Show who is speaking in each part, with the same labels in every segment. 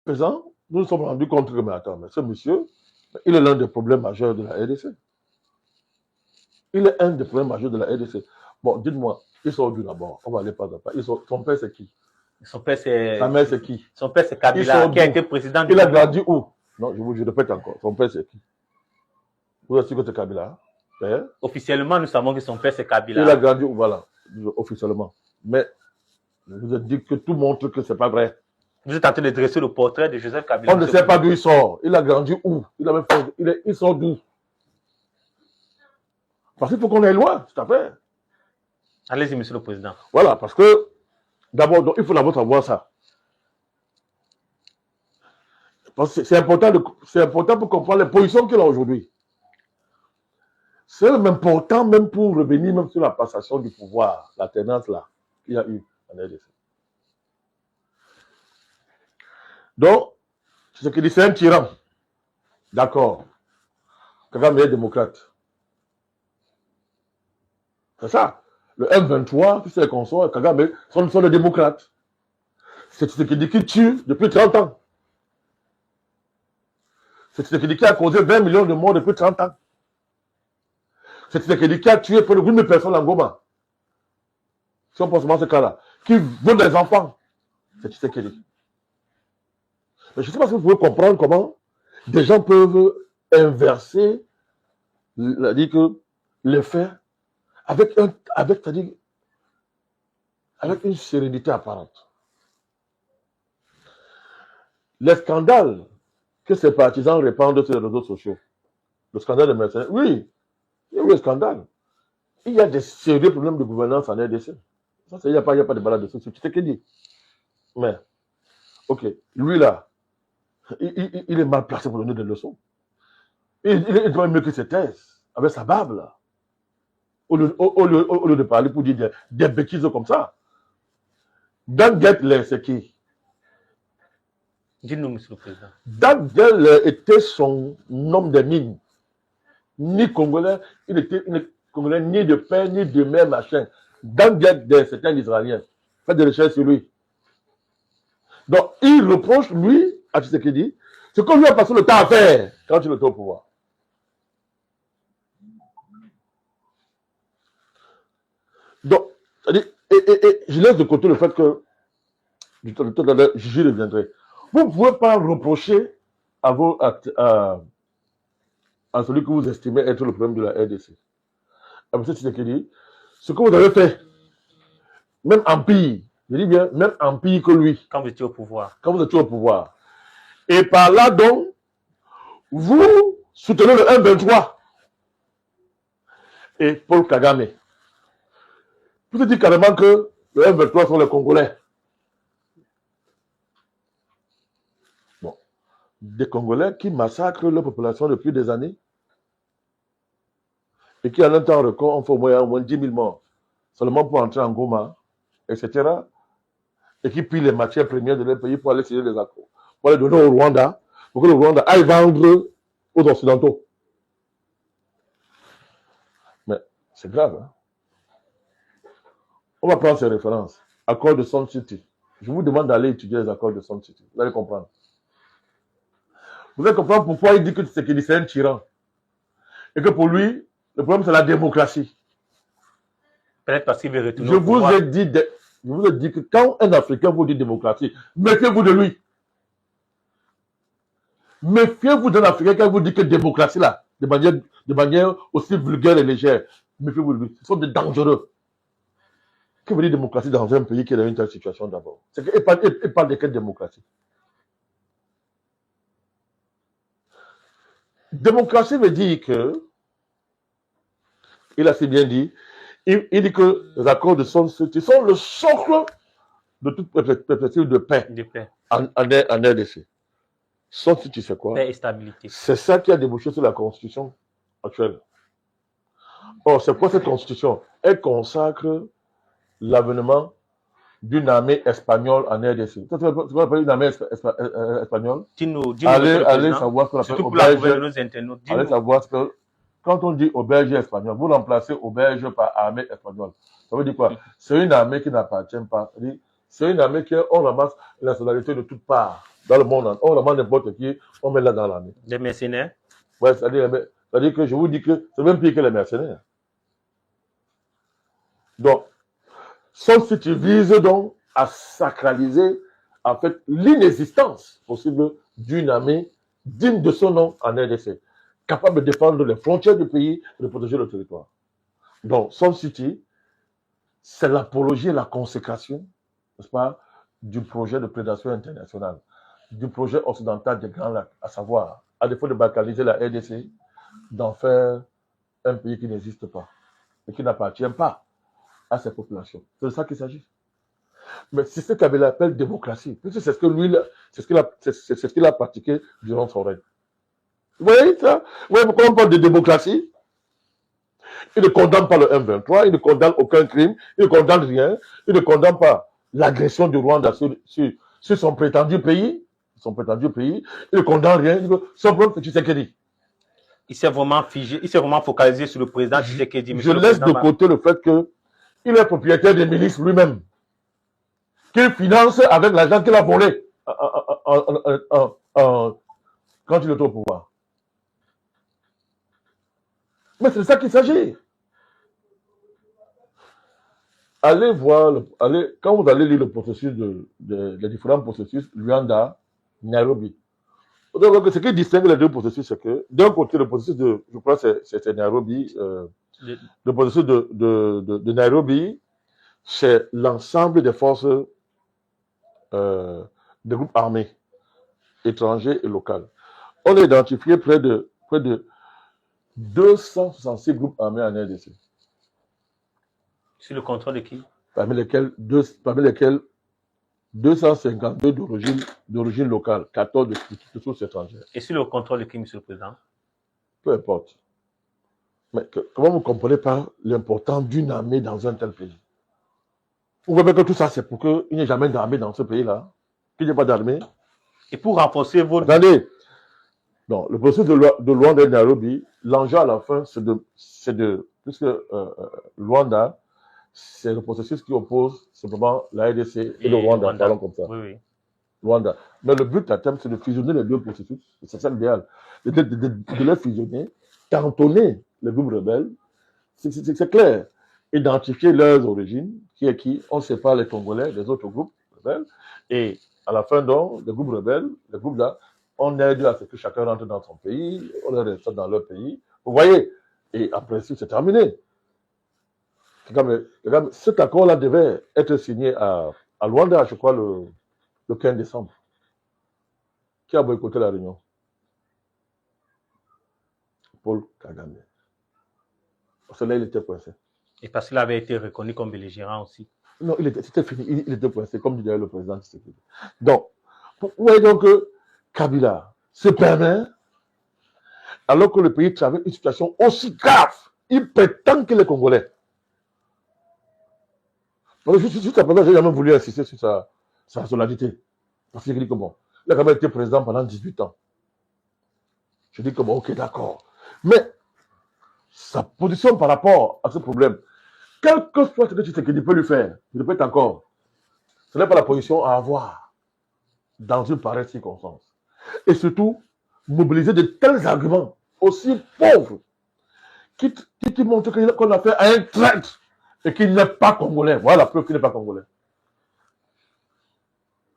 Speaker 1: présent, nous nous sommes rendus compte que, mais attends, mais ce monsieur, il est l'un des problèmes majeurs de la RDC. Il est un des problèmes majeurs de la RDC. Bon, dites-moi, il sort d'où d'abord? On va aller pas à pas. Son père, c'est qui?
Speaker 2: Son père, c'est...
Speaker 1: Sa mère, c'est qui?
Speaker 2: Son père, c'est Kabila, qui a été président du
Speaker 1: Il a grandi où? Non, je répète encore. Son père, c'est qui? Vous êtes sûr que c'est Kabila? Hein?
Speaker 2: Officiellement, nous savons que son père, c'est Kabila.
Speaker 1: Il a grandi où? Voilà, officiellement. Mais je vous ai dit que tout montre que ce n'est pas vrai.
Speaker 2: Vous êtes en train de dresser le portrait de Joseph Kabila.
Speaker 1: On ne sait pas d'où il sort. Il a grandi où? Il sort d'où? Parce qu'il faut qu'on aille loin, tout à fait.
Speaker 2: Allez-y, monsieur le président.
Speaker 1: Voilà, parce que d'abord, il faut d'abord savoir ça. C'est important pour comprendre les positions qu'il a aujourd'hui. C'est important même pour revenir même sur la passation du pouvoir, la tenance là, qu'il y a eu en RDC. Donc, ce qu'il dit, c'est un tyran. D'accord. Kagame est démocrate. C'est ça. Le M23, tous ces consorts, Kagame sont des démocrates. C'est ce qu'il dit qui tue depuis 30 ans. C'est ce qu'il dit qui a causé 20 millions de morts depuis 30 ans. C'est ce qu'il dit qui a tué près de 8 000 personnes en Goma. Si on pense à ce cas-là. Qui veut des enfants. C'est ce qu'il dit. Mais je ne sais pas si vous pouvez comprendre comment des gens peuvent inverser les faits avec une sérénité apparente. Les scandales que ces partisans répandent sur les réseaux sociaux, le scandale de mercenaires, oui, il y a eu un scandale. Il y a des sérieux problèmes de gouvernance en RDC. Ça, il n'y a pas de balade dessus. C'est ce qu'il dit. Mais, ok, lui là, il est mal placé pour donner des leçons. Il doit mieux que ses thèses, avec sa barbe là. Au lieu de parler pour dire des bêtises comme ça. Dan Gettler, c'est qui?
Speaker 2: Dis-nous, monsieur le président.
Speaker 1: Dan Gettler était son homme de mine. Ni Congolais, il était Congolais ni de père, ni de mère, machin. Dan Gettler, c'était un Israélien. Faites des recherches sur lui. Donc, il reproche, lui, à Tshisekedi, ce qu'on lui a passé le temps à faire quand il était au pouvoir. Donc, je laisse de côté le fait que, j'y reviendrai. Vous ne pouvez pas reprocher à celui que vous estimez être le problème de la RDC. À M. Tshisekedi, ce que vous avez fait, même en pire, je dis bien, même en pire que lui.
Speaker 2: Quand vous étiez au pouvoir.
Speaker 1: Quand vous étiez au pouvoir. Et par là, donc, vous soutenez le M23. Et Paul Kagame. Vous dites carrément que le M23 sont les Congolais. Bon. Des Congolais qui massacrent leur population depuis des années. Et qui, en un temps record, ont fait au moins 10 000 morts. Seulement pour entrer en Goma, etc. Et qui pillent les matières premières de leur pays pour aller signer des accords. Pour les donner au Rwanda, pour que le Rwanda aille vendre aux Occidentaux. Mais c'est grave. Hein? On va prendre ces références. Accord de Sun City. Je vous demande d'aller étudier les accords de Sun City. Vous allez comprendre. Vous allez comprendre pourquoi il dit que c'est un tyran. Et que pour lui, le problème c'est la démocratie.
Speaker 2: Peut-être parce qu'il veut retourner
Speaker 1: au pouvoir. Je vous ai dit que quand un Africain vous dit démocratie, méfiez-vous de lui. Méfiez-vous d'un Africain quand il vous dit que démocratie là, de manière aussi vulgaire et légère. Méfiez-vous de lui. Ce sont des dangereux. Que veut dire démocratie dans un pays qui est dans une telle situation d'abord? C'est qu'il parle de quelle démocratie? Démocratie veut dire que, il a si bien dit, il dit que les accords de Sun City sont le socle de toute perspective de paix en RDC. Sun City, c'est quoi?
Speaker 2: Paix et stabilité.
Speaker 1: C'est ça qui a débouché sur la constitution actuelle. Or, c'est quoi cette constitution? Elle consacre l'avènement d'une armée espagnole en RDC. C'est ce qu'on appelle une armée espagnole. Allez savoir ce qu'on appelle auberge. Allez savoir ce que, quand on dit auberge espagnole, vous remplacez auberge par armée espagnole. Ça veut dire quoi? C'est une armée qui n'appartient pas. C'est une armée on ramasse la nationalité de toutes parts dans le monde. On ramasse n'importe qui, on met là dans l'armée.
Speaker 2: Des mercenaires.
Speaker 1: Ouais, c'est-à-dire que je vous dis que c'est même pire que les mercenaires. Donc, Sun City vise donc à sacraliser en fait l'inexistence possible d'une armée digne de son nom en RDC, capable de défendre les frontières du pays et de protéger le territoire. Donc, Sun City, c'est l'apologie et la consécration, n'est-ce pas, du projet de prédation internationale, du projet occidental des Grands Lacs, à savoir, à défaut de balkaniser la RDC, d'en faire un pays qui n'existe pas et qui n'appartient pas à ses populations. C'est de ça qu'il s'agit. Mais c'est ce qu'Abela appelle démocratie, puisque c'est ce que lui, c'est ce qu'il a pratiqué durant son règne. Vous voyez ça? Vous voyez pourquoi on parle de démocratie? Il ne condamne pas le M23, il ne condamne aucun crime, il ne condamne rien, il ne condamne pas l'agression du Rwanda sur son prétendu pays, il ne condamne rien, il dit simplement que Tshisekedi.
Speaker 2: Il s'est vraiment figé, il s'est vraiment focalisé sur le président Tshisekedi.
Speaker 1: Je laisse de côté le fait qu'il est propriétaire des milices lui-même, qu'il finance avec l'argent qu'il a volé quand il est au pouvoir. Mais c'est de ça qu'il s'agit. Allez voir, quand vous allez lire le processus les différents processus, Luanda, Nairobi. Vous allez voir que ce qui distingue les deux processus, c'est que d'un côté, le processus je crois que c'est Nairobi, le processus de Nairobi, c'est l'ensemble des forces des groupes armés, étrangers et locaux. On a identifié près de 266 groupes armés en RDC.
Speaker 2: Sur le contrôle de qui?
Speaker 1: Parmi lesquels 252 d'origine locale, 14 de sources étrangères.
Speaker 2: Et sur le contrôle de qui, Monsieur le Président?
Speaker 1: Peu importe. Mais comment vous ne comprenez pas l'importance d'une armée dans un tel pays? Vous voyez que tout ça, c'est pour qu'il n'y ait jamais d'armée dans ce pays-là, qu'il n'y ait pas d'armée.
Speaker 2: Et pour renforcer votre...
Speaker 1: Attendez, non, le processus de Luanda et Nairobi, l'enjeu à la fin, puisque Luanda, c'est le processus qui oppose simplement la RDC et le Rwanda, parlons comme ça.
Speaker 2: Oui, oui.
Speaker 1: Luanda. Mais le but à terme, c'est de fusionner les deux processus. C'est ça l'idéal. De les fusionner, cantonner les groupes rebelles. C'est clair. Identifier leurs origines, qui est qui. On sépare les Congolais des autres groupes rebelles. Et à la fin, donc, les groupes rebelles, les groupes là, on aide à ce que chacun rentre dans son pays, on les reste dans leur pays. Vous voyez? Et après, c'est terminé. Cet accord-là devait être signé à Luanda, je crois, le 15 décembre. Qui a boycotté la réunion? Paul Kagame. Parce que là, il était coincé.
Speaker 2: Et parce qu'il avait été reconnu comme belligérant aussi.
Speaker 1: Non, c'était fini. Il était coincé, comme dit d'ailleurs le président Tshisekedi. Donc, vous voyez donc que Kabila se permet, alors que le pays traverse une situation aussi grave, il prétend qu'il est congolais. Juste après, j'ai jamais voulu insister sur sa nationalité. Parce qu'il dit que bon, il a quand même été président pendant 18 ans. Je dis que bon, ok, d'accord. Mais sa position par rapport à ce problème, quel que soit ce que Tshisekedi peut lui faire, il répète encore, ce n'est pas la position à avoir dans une pareille circonstance. Et surtout, mobiliser de tels arguments aussi pauvres qui montrent qu'on a fait à un traître et qu'il n'est pas congolais. Voilà la preuve qu'il n'est pas congolais.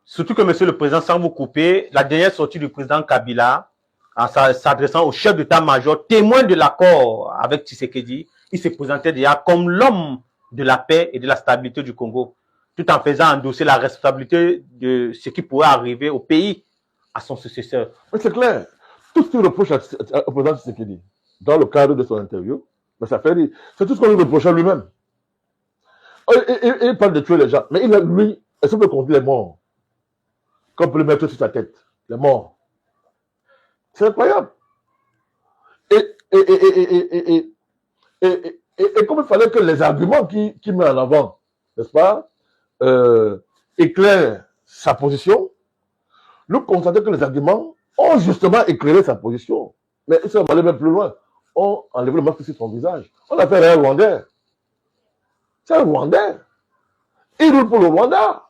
Speaker 2: Surtout que, Monsieur le Président, sans vous couper, la dernière sortie du président Kabila, en s'adressant au chef d'état-major, témoin de l'accord avec Tshisekedi, il se présentait déjà comme l'homme de la paix et de la stabilité du Congo, tout en faisant endosser la responsabilité de ce qui pourrait arriver au pays à son successeur.
Speaker 1: Mais c'est clair. Tout ce qu'il reproche au président Tshisekedi, dans le cadre de son interview, mais ça fait rire. C'est tout ce qu'on lui reproche à lui-même. Il parle de tuer les gens, mais lui, est-ce qu'on peut compter les morts? Qu'on peut le mettre sur sa tête, les morts. C'est incroyable. Et comme il fallait que les arguments qu'il met en avant, n'est-ce pas, éclairent sa position, nous constatons que les arguments ont justement éclairé sa position. Mais ils sont allés même plus loin. On a enlevé le masque sur son visage. On a fait un Rwandais. C'est un Rwandais. Il roule pour le Rwanda.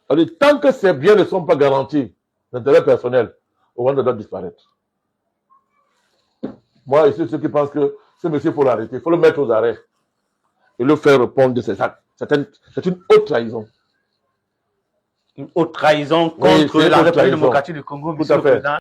Speaker 1: Alors, tant que ces biens ne sont pas garantis, l'intérêt personnel, Rwanda doit disparaître. Moi, ici, ceux qui pensent que ce monsieur, il faut l'arrêter, il faut le mettre aux arrêts et le faire répondre de ses actes. C'est une haute trahison.
Speaker 2: Une haute trahison
Speaker 1: Oui,
Speaker 2: contre
Speaker 1: c'est une
Speaker 2: la
Speaker 1: haute
Speaker 2: République
Speaker 1: trahison.
Speaker 2: démocratique du Congo,
Speaker 1: Tout
Speaker 2: monsieur
Speaker 1: à
Speaker 2: le
Speaker 1: fait.
Speaker 2: Président.